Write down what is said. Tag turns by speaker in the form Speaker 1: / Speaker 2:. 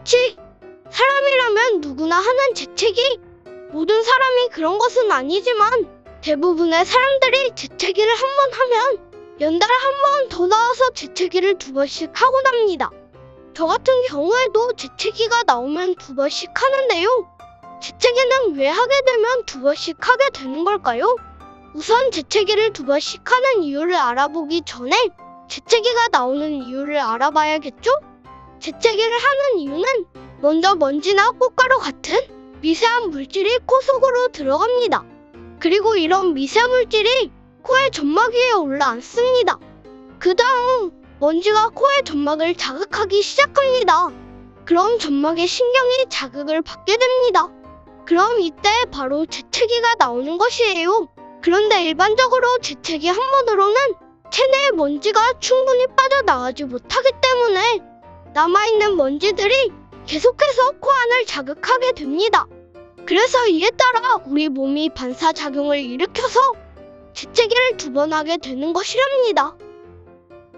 Speaker 1: 그렇지. 사람이라면 누구나 하는 재채기. 모든 사람이 그런 것은 아니지만 대부분의 사람들이 재채기를 한 번 하면 연달아 한 번 더 나와서 재채기를 2번씩 하고 납니다. 저 같은 경우에도 재채기가 나오면 2번씩 하는데요. 재채기는 왜 하게 되면 2번씩 하게 되는 걸까요? 우선 재채기를 2번씩 하는 이유를 알아보기 전에 재채기가 나오는 이유를 알아봐야겠죠? 재채기를 하는 이유는 먼저 먼지나 꽃가루 같은 미세한 물질이 코 속으로 들어갑니다. 그리고 이런 미세 물질이 코의 점막 위에 올라앉습니다. 그 다음 먼지가 코의 점막을 자극하기 시작합니다. 그럼 점막의 신경이 자극을 받게 됩니다. 그럼 이때 바로 재채기가 나오는 것이에요. 그런데 일반적으로 재채기 한 번으로는 체내의 먼지가 충분히 빠져나가지 못하기 때문에 남아있는 먼지들이 계속해서 코 안을 자극하게 됩니다. 그래서 이에 따라 우리 몸이 반사작용을 일으켜서 재채기를 2번 하게 되는 것이랍니다.